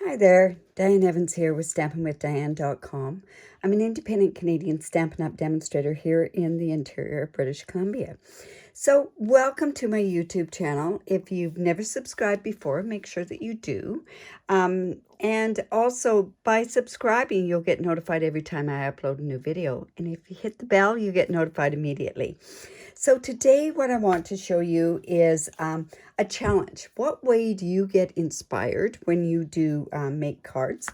Hi there, Diane Evans here with stampingwithdiane.com. I'm an independent Canadian Stampin' Up! Demonstrator here in the interior of British Columbia. So welcome to my YouTube channel. If you've never subscribed before, make sure that you do. And also by subscribing, you'll get notified every time I upload a new video. And if you hit the bell, you get notified immediately. So today what I want to show you is a challenge. What way do you get inspired when you do make cards?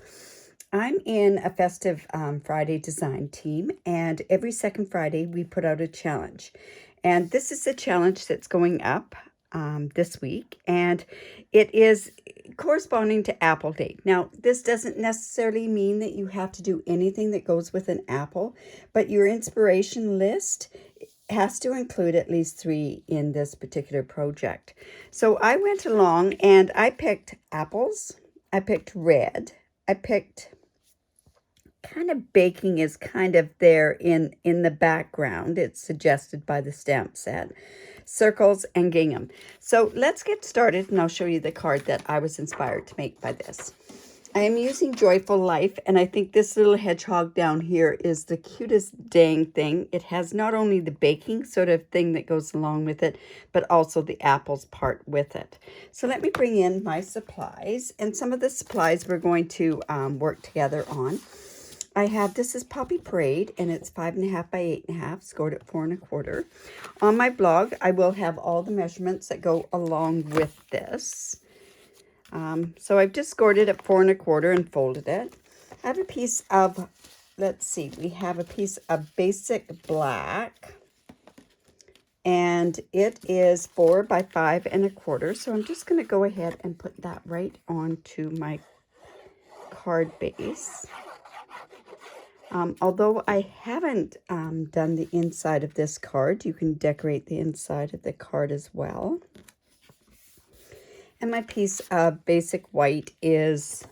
I'm in a Festive Friday design team, and every second Friday we put out a challenge. And this is the challenge that's going up this week, and it is corresponding to Apple Day. Now, this doesn't necessarily mean that you have to do anything that goes with an apple, but your inspiration list has to include at least 3 in this particular project. So I went along and I picked apples, I picked red, I picked kind of baking is kind of there in the background. It's suggested by the stamp set. Circles and gingham. So let's get started and I'll show you the card that I was inspired to make by this. I am using Joyful Life, and I think this little hedgehog down here is the cutest dang thing. It has not only the baking sort of thing that goes along with it, but also the apples part with it. So let me bring in my supplies, and some of the supplies we're going to work together on. I have, this is Poppy Parade, and it's 5.5 by 8.5, scored at 4 1/4. On my blog, I will have all the measurements that go along with this. So I've just scored it at 4 1/4 and folded it. I have a piece of, let's see, we have a piece of basic black, and it is 4 by 5 1/4. So I'm just going to go ahead and put that right onto my card base. Although I haven't done the inside of this card, you can decorate the inside of the card as well. And my piece of basic white is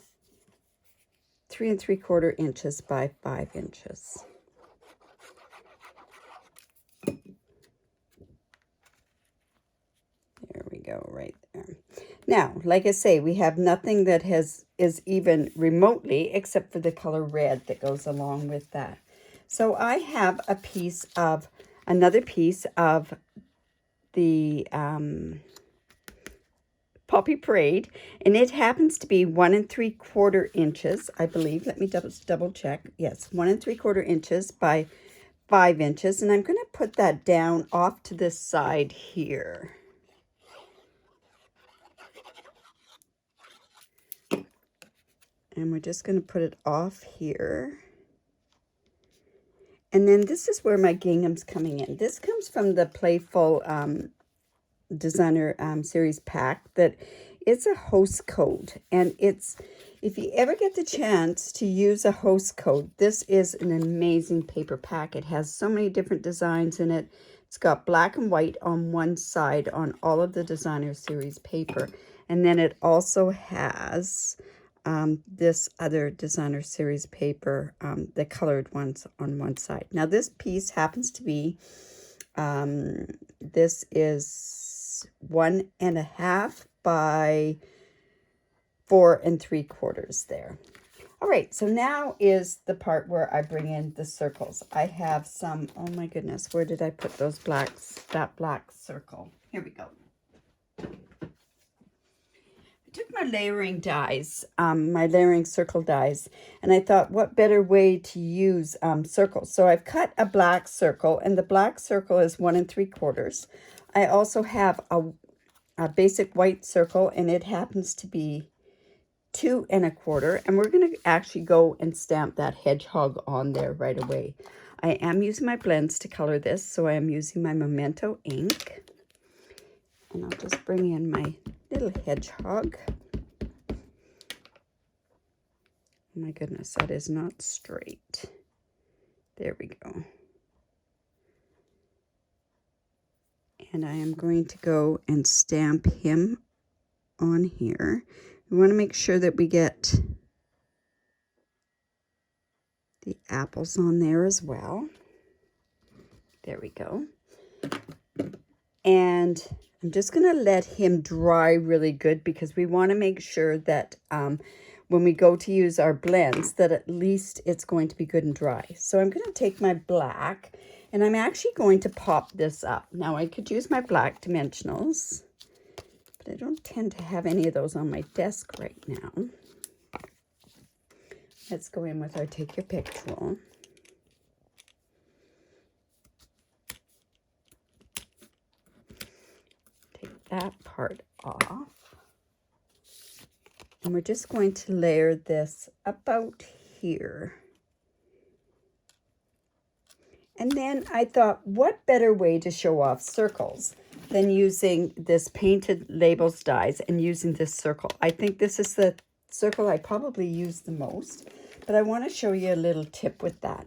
3 3/4 inches by 5 inches. There we go, right there. Now, like I say, we have nothing that is even remotely except for the color red that goes along with that. So I have a piece of, another piece of the Poppy Parade, and it happens to be 1 3/4 inches, I believe. Let me double check. Yes, 1 3/4 inches by 5 inches, and I'm going to put that down off to this side here. And we're just going to put it off here. And then this is where my gingham's coming in. This comes from the Playful Designer Series pack. That it's a host code. And it's, if you ever get the chance to use a host code, this is an amazing paper pack. It has so many different designs in it. It's got black and white on one side on all of the Designer Series paper. And then it also has this other Designer Series paper, the colored ones on one side. Now this piece happens to be, this is 1.5 by 4 3/4 there. All right, so now is the part where I bring in the circles. I have some, oh my goodness, where did I put those blacks, that black circle? Here we go. I took my layering dies, my layering circle dies, and I thought, what better way to use circles? So I've cut a black circle, and the black circle is 1 3/4. I also have a basic white circle, and it happens to be 2 1/4, and we're going to actually go and stamp that hedgehog on there right away. I am using my blends to color this, so I am using my Memento ink. And I'll just bring in my little hedgehog. Oh my goodness, that is not straight. There we go. And I am going to go and stamp him on here. We want to make sure that we get the apples on there as well. There we go. And I'm just going to let him dry really good because we want to make sure that when we go to use our blends, that at least it's going to be good and dry. So I'm going to take my black, and I'm actually going to pop this up. Now I could use my black dimensionals, but I don't tend to have any of those on my desk right now. Let's go in with our Take Your Pick tool. Take that part off. And we're just going to layer this about here. And then I thought, what better way to show off circles than using this Painted Labels dies and using this circle. I think this is the circle I probably use the most, but I want to show you a little tip with that.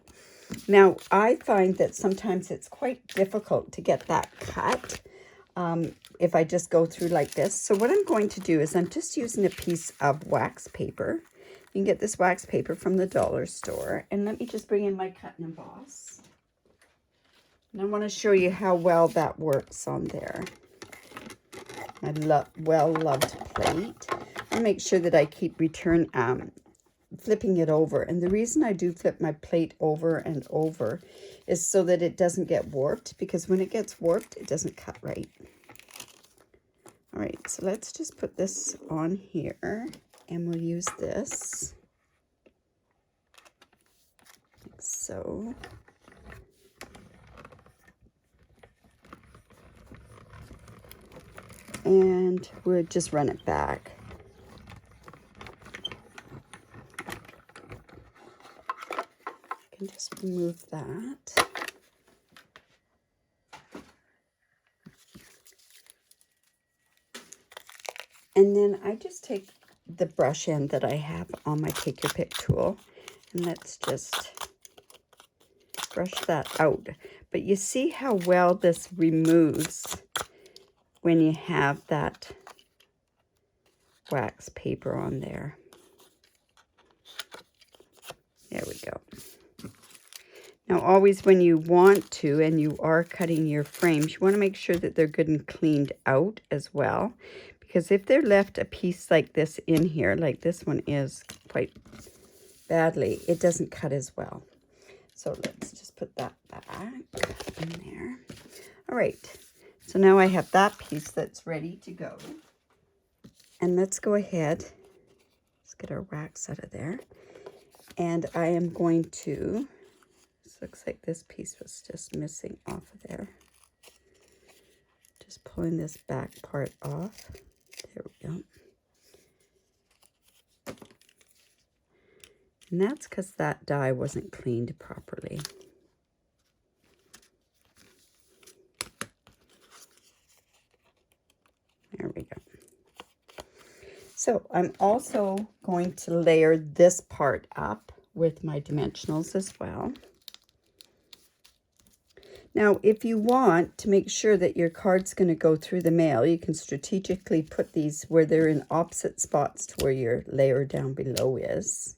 Now, I find that sometimes it's quite difficult to get that cut if I just go through like this. So what I'm going to do is I'm just using a piece of wax paper. You can get this wax paper from the dollar store. And let me just bring in my cut and emboss. And I want to show you how well that works on there. My well-loved plate. I make sure that I keep flipping it over. And the reason I do flip my plate over and over is so that it doesn't get warped, because when it gets warped, it doesn't cut right. All right, so let's just put this on here, and we'll use this like so. And we'll just run it back. I can just remove that. And then I just take the brush end that I have on my Take Your Pick tool, and let's just brush that out. But you see how well this removes when you have that wax paper on there. There we go. Now, always when you want to, and you are cutting your frames, you want to make sure that they're good and cleaned out as well. Because if they're left a piece like this in here, like this one is quite badly, it doesn't cut as well. So let's just put that back in there. All right, so now I have that piece that's ready to go. And let's go ahead, let's get our wax out of there. And I am going to, this looks like this piece was just missing off of there. Just pulling this back part off. There we go. And that's because that die wasn't cleaned properly. There we go. So I'm also going to layer this part up with my dimensionals as well. Now, if you want to make sure that your card's going to go through the mail, you can strategically put these where they're in opposite spots to where your layer down below is.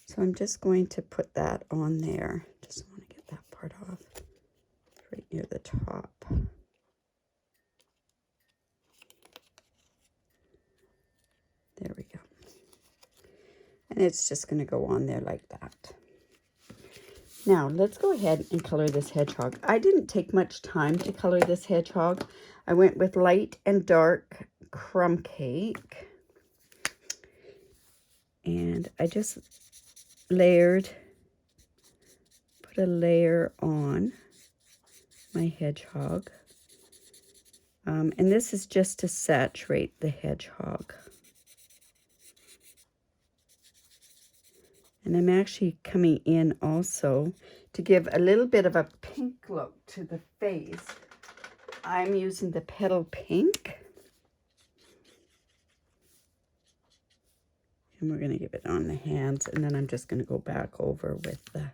So I'm just going to put that on there. Just want to get that part off. It's right near the top. There we go. And it's just going to go on there like that. Now, let's go ahead and color this hedgehog. I didn't take much time to color this hedgehog. I went with light and dark crumb cake. And I just layered, put a layer on my hedgehog. And this is just to saturate the hedgehog. And I'm actually coming in also to give a little bit of a pink look to the face. I'm using the Petal Pink. And we're going to give it on the hands. And then I'm just going to go back over with the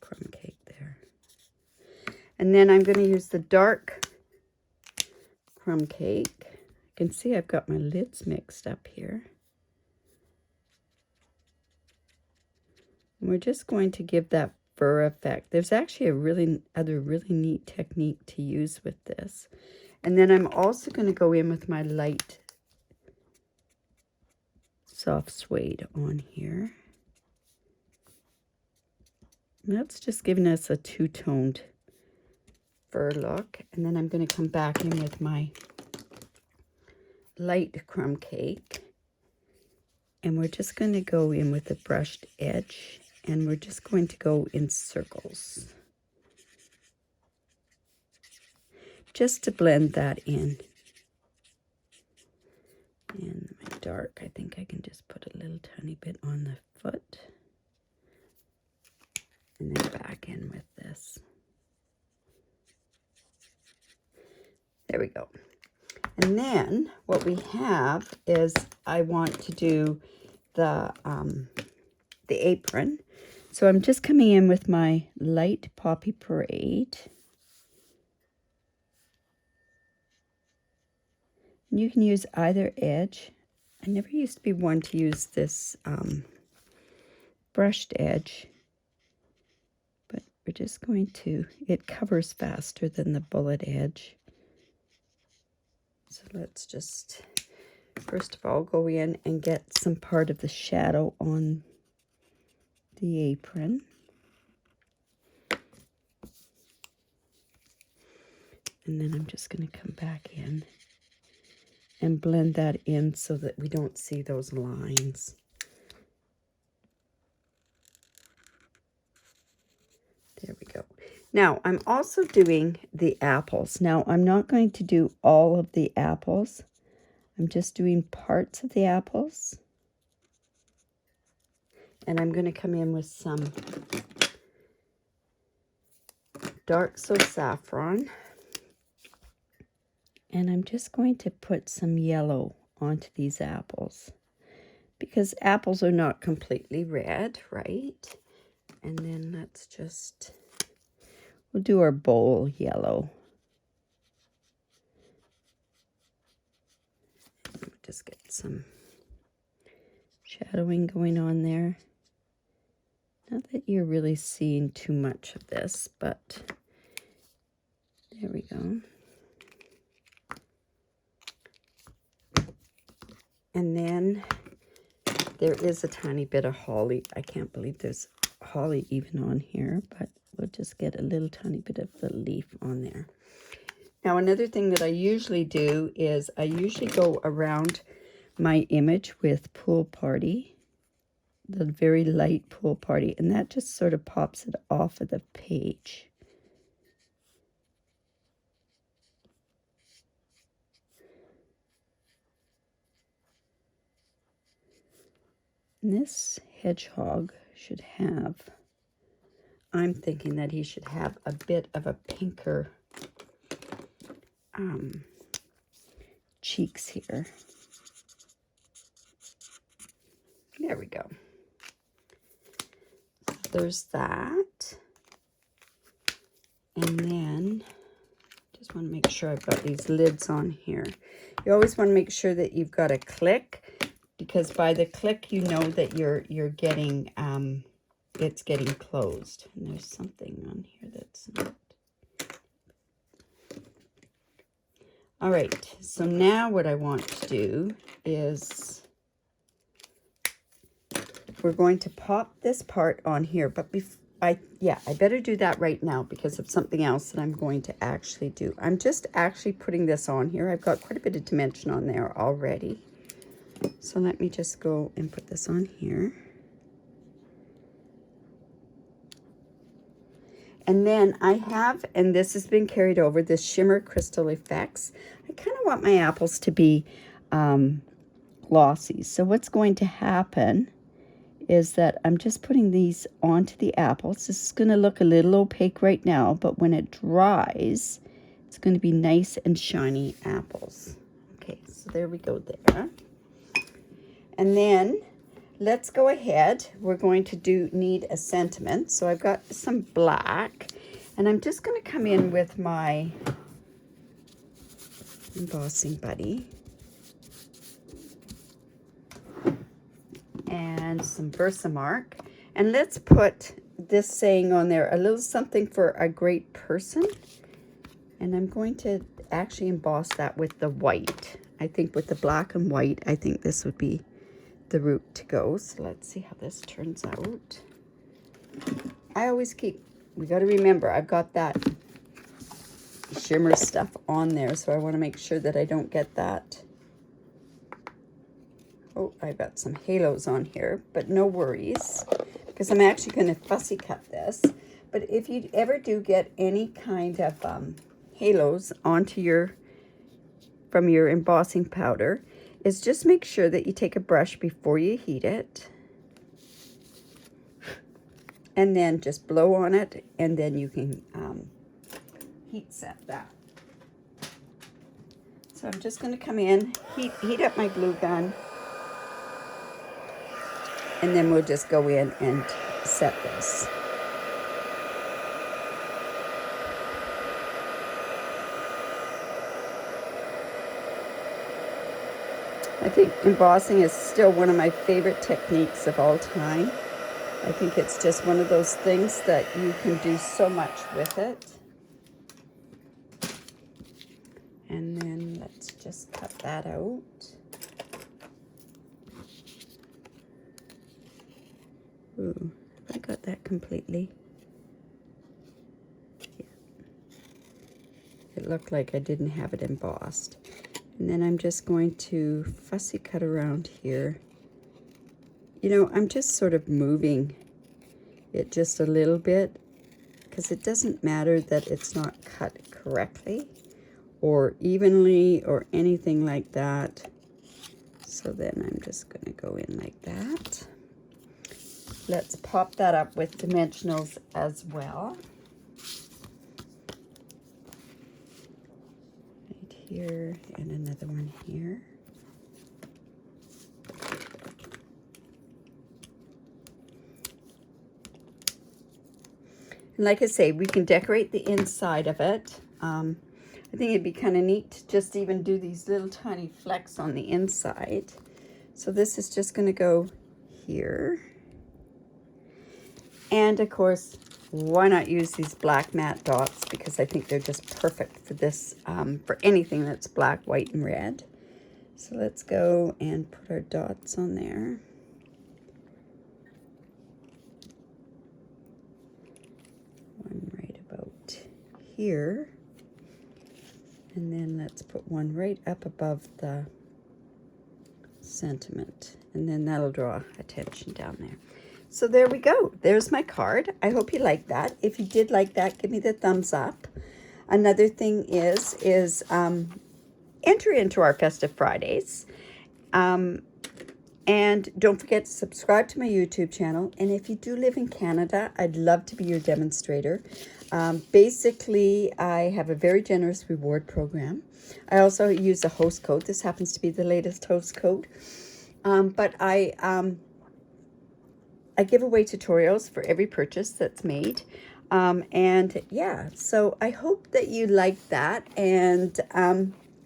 crumb cake there. And then I'm going to use the dark crumb cake. You can see I've got my lids mixed up here. And we're just going to give that fur effect. There's actually a really neat technique to use with this. And then I'm also going to go in with my light soft suede on here. And that's just giving us a two-toned fur look. And then I'm going to come back in with my light crumb cake. And we're just going to go in with a brushed edge. And we're just going to go in circles. Just to blend that in. And my dark, I think I can just put a little tiny bit on the foot. And then back in with this. There we go. And then what we have is I want to do the apron. So I'm just coming in with my light Poppy Parade. And you can use either edge. I never used to be one to use this brushed edge. But we're just going to, it covers faster than the bullet edge. So let's just, first of all, go in and get some part of the shadow on the apron. And then I'm just going to come back in and blend that in so that we don't see those lines. There we go. Now, I'm also doing the apples. Now, I'm not going to do all of the apples. I'm just doing parts of the apples. And I'm going to come in with some dark So Saffron. And I'm just going to put some yellow onto these apples. Because apples are not completely red, right? And then let's just, we'll do our bowl yellow. Just get some shadowing going on there. Not that you're really seeing too much of this, but there we go. And then there is a tiny bit of holly. I can't believe there's holly even on here, but we'll just get a little tiny bit of the leaf on there. Now, another thing that I usually do is I usually go around my image with Pool Party, the very light Pool Party, and that just sort of pops it off of the page. And this hedgehog should have, I'm thinking that he should have a bit of a pinker cheeks here. There we go. There's that. And then just want to make sure I've got these lids on here. You always want to make sure that you've got a click, because by the click you know that you're getting it's getting closed. And there's something on here that's not. All right, so now what I want to do is we're going to pop this part on here, but I better do that right now because of something else that I'm going to actually do. I'm just actually putting this on here. I've got quite a bit of dimension on there already. So let me just go and put this on here. And then I have, and this has been carried over, this Shimmer Crystal Effects. I kind of want my apples to be glossy. So what's going to happen is that I'm just putting these onto the apples. This is going to look a little opaque right now, but when it dries, it's going to be nice and shiny apples. Okay, so there we go there. And then let's go ahead. We're going to need a sentiment. So I've got some black, and I'm just going to come in with my embossing buddy and some Versamark. And let's put this saying on there, a little something for a great person. And I'm going to actually emboss that with the white. I think with the black and white, I think this would be the root to go. So let's see how this turns out. We got to remember, I've got that shimmer stuff on there, so I want to make sure that I don't get that. Oh, I've got some halos on here, but no worries, because I'm actually going to fussy cut this. But if you ever do get any kind of halos onto from your embossing powder, is just make sure that you take a brush before you heat it. And then just blow on it, and then you can heat set that. So I'm just going to come in, heat up my glue gun, and then we'll just go in and set this. I think embossing is still one of my favorite techniques of all time. I think it's just one of those things that you can do so much with it. And then let's just cut that out. Ooh, I got that completely. Yeah. It looked like I didn't have it embossed. And then I'm just going to fussy cut around here. You know, I'm just sort of moving it just a little bit, because it doesn't matter that it's not cut correctly or evenly or anything like that. So then I'm just going to go in like that. Let's pop that up with dimensionals as well. Right here, and another one here. And like I say, we can decorate the inside of it. I think it'd be kind of neat to just even do these little tiny flecks on the inside. So this is just going to go here. And of course, why not use these black matte dots, because I think they're just perfect for this, for anything that's black, white, and red. So let's go and put our dots on there. One right about here. And then let's put one right up above the sentiment. And then that'll draw attention down there. So there we go. There's my card. I hope you liked that. If you did like that, give me the thumbs up. Another thing is enter into our Festive Fridays. And don't forget to subscribe to my YouTube channel. And if you do live in Canada, I'd love to be your demonstrator. Basically, I have a very generous reward program. I also use a host code. This happens to be the latest host code. But I give away tutorials for every purchase that's made. And yeah, so I hope that you like that. And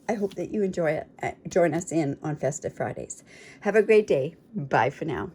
I hope that you enjoy it. Join us in on Festive Fridays. Have a great day. Bye for now.